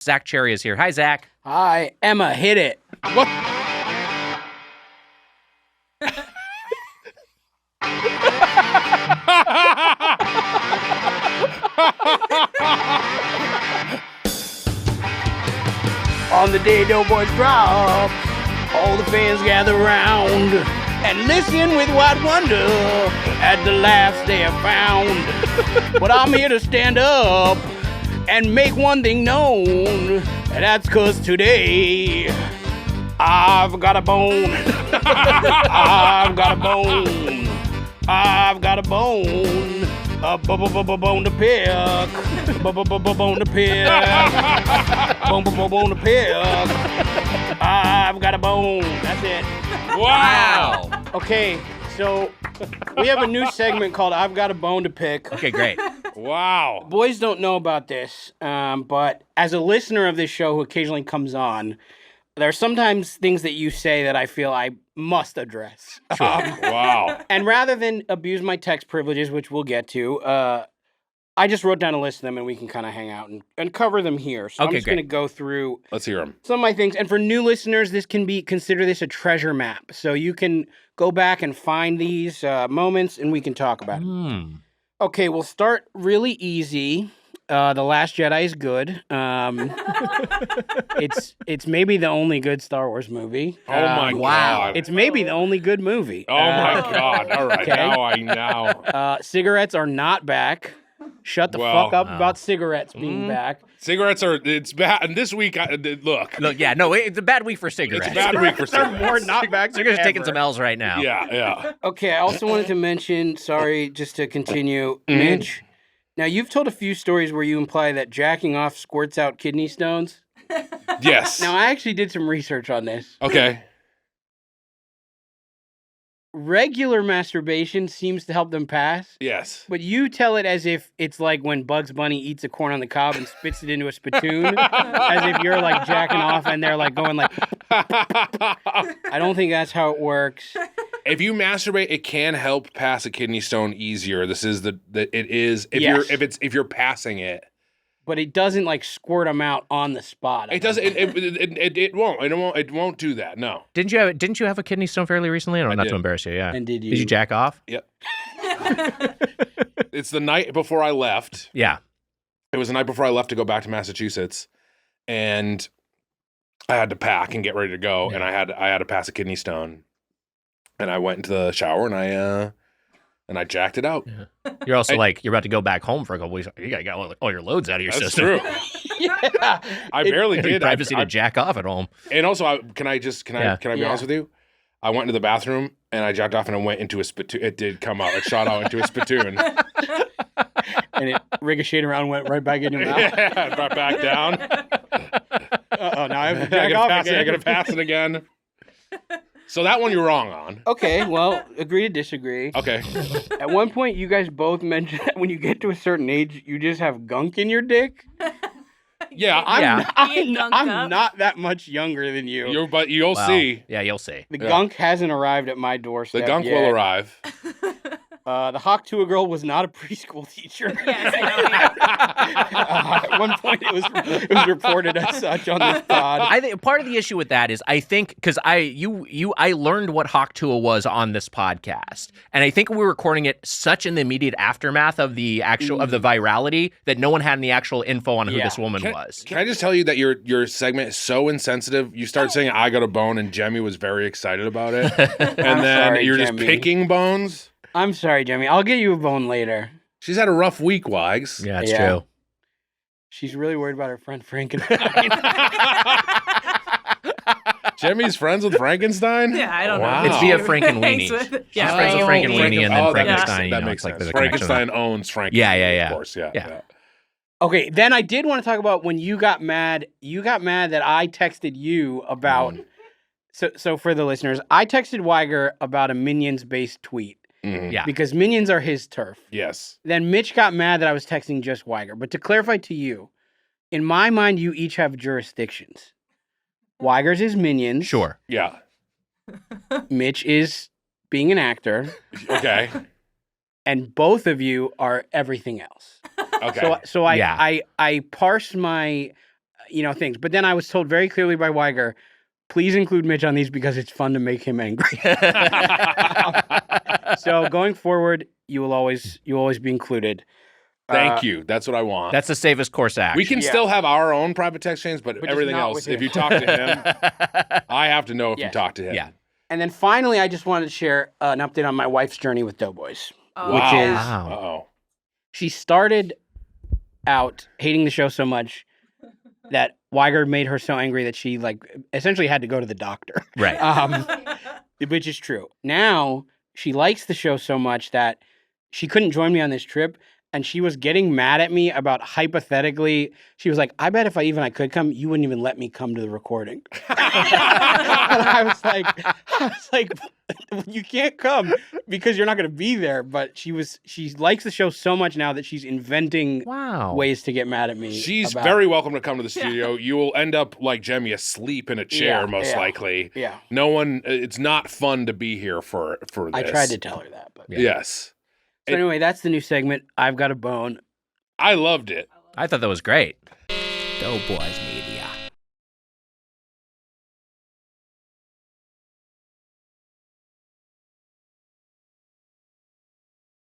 Zach Cherry is here. Hi, Zach. Hi, Emma, hit it. What? On the day Doughboys drop, all the fans gather round and listen with wide wonder at the laughs they have found. But I'm here to stand up and make one thing known, and that's 'cause today I've got a bone. I've got a bone. I've got a bone. A bone to pick. Bone to pick. Bone to pick. I've got a bone. That's it. Wow. Okay, so we have a new segment called I've Got a Bone to Pick. Okay, great. Wow. Boys don't know about this, but as a listener of this show who occasionally comes on, there are sometimes things that you say that I feel I must address. Wow. And rather than abuse my text privileges, which we'll get to, I just wrote down a list of them and we can kind of hang out and cover them here. So I'm Okay, just going to go through Let's hear them. some of my things. And for new listeners, consider this a treasure map. So you can go back and find these moments and we can talk about it. Okay, we'll start really easy. The Last Jedi is good. It's maybe the only good Star Wars movie. Oh my wow. God. It's maybe the only good movie. Oh my God. All right. okay. Now I know. Cigarettes are not back. Shut the fuck up about cigarettes being back. Cigarettes it's bad. And this week, look. Look, yeah, no, it's a bad week for cigarettes. It's a bad week for They're cigarettes. more not back. Cigarettes than taking some ever. L's right now. Yeah. Okay, I also wanted to mention, sorry, just to continue, Mitch. Now, you've told a few stories where you imply that jacking off squirts out kidney stones. Yes. Now, I actually did some research on this. Okay. Regular masturbation seems to help them pass, Yes. but you tell it as if it's like when Bugs Bunny eats a corn on the cob and spits it into a spittoon, as if you're like jacking off and they're like going like, I don't think that's how it works. If you masturbate, it can help pass a kidney stone easier. This is Yes. if you're passing it. But it doesn't like squirt them out on the spot. It doesn't. It won't. It won't do that. No. Didn't you have a kidney stone fairly recently? Not did. to embarrass you, yeah. And did you? Did you jack off? Yep. It's the night before I left. Yeah. It was the night before I left to go back to Massachusetts, and I had to pack and get ready to go, and I had to pass a kidney stone, and I went into the shower and I jacked it out. Yeah. You're also you're about to go back home for a couple weeks. You gotta get all your loads out of your That's system. true. Yeah. I barely did. Privacy to jack off at home. And also, can I be Yeah. honest with you? I went into the bathroom and I jacked off and I went into a spittoon. It did come out. It shot out into a spittoon. And it ricocheted around and went right back in your mouth. Yeah, brought back down. Uh-oh, now I have to I jack off gotta again. pass it again. So that one you're wrong on. Okay, well, agree to disagree. Okay. At one point, you guys both mentioned that when you get to a certain age, you just have gunk in your dick. Yeah, I'm not that much younger than you. but you'll Wow. see. Yeah, you'll see. The Yeah. gunk hasn't arrived at my doorstep The gunk yet. will arrive. The Hawk Tuah girl was not a preschool teacher. Yes, I At one point, it was reported as such on this pod. I think part of the issue with that is I think because I learned what Hawk Tuah was on this podcast, and I think we were recording it such in the immediate aftermath of the of the virality that no one had any actual info on who Yeah. this woman Can, was. can I just tell you that your segment is so insensitive? You start saying I got a bone, and Jemmy was very excited about it, and then sorry, you're just Jemmy. picking bones. I'm sorry, Jimmy. I'll get you a bone later. She's had a rough week, Wags. Yeah, it's Yeah. true. She's really worried about her friend Frankenstein. Jemmy's friends with Frankenstein? Yeah, I don't Wow. know. It's via She Frank and hangs Weenie. with- She's friends with Frank and Weenie, and then that Frankenstein. makes- you that know, makes it's like sense. there's a connection there. Frankenstein owns Frank. Yeah, and Weenie, yeah. Of course, yeah. Yeah. Okay, then I did want to talk about when you got mad. You got mad that I texted you about. So for the listeners, I texted Weiger about a Minions-based tweet Mhm. Yeah. because Minions are his turf. Yes. Then Mitch got mad that I was texting just Weiger. But to clarify to you, in my mind, you each have jurisdictions. Weiger's is Minions. Sure. Yeah. Mitch is being an actor. Okay. And both of you are everything else. Okay. So I Yeah. I parse my things. But then I was told very clearly by Weiger, please include Mitch on these because it's fun to make him angry. So going forward, you will always be included. Thank you. That's what I want. That's the safest course of action. We can still have our own private text chains, but just everything not else, with if him. you talk to him, I have to know if you Yes. talk to him. Yeah. And then finally, I just wanted to share an update on my wife's journey with Doughboys. Oh, Which is- Wow. Uh-oh. She started out hating the show so much that Weiger made her so angry that she essentially had to go to the doctor, Right. which is true. Now she likes the show so much that she couldn't join me on this trip. And she was getting mad at me about hypothetically. She was like, I bet if I could come, you wouldn't even let me come to the recording. And I was like, you can't come because you're not going to be there. But she likes the show so much now that she's inventing Wow. ways to get mad at me. She's about- very welcome to come to the studio. You will end up like Jemmy, asleep in a chair, Yeah, most yeah. likely. Yeah, No one, it's not fun to be here for this. I tried to tell her that. But Yeah. Yes. so anyway, that's the new segment. I've got a bone. I loved it. I thought that was great. Doughboys Media.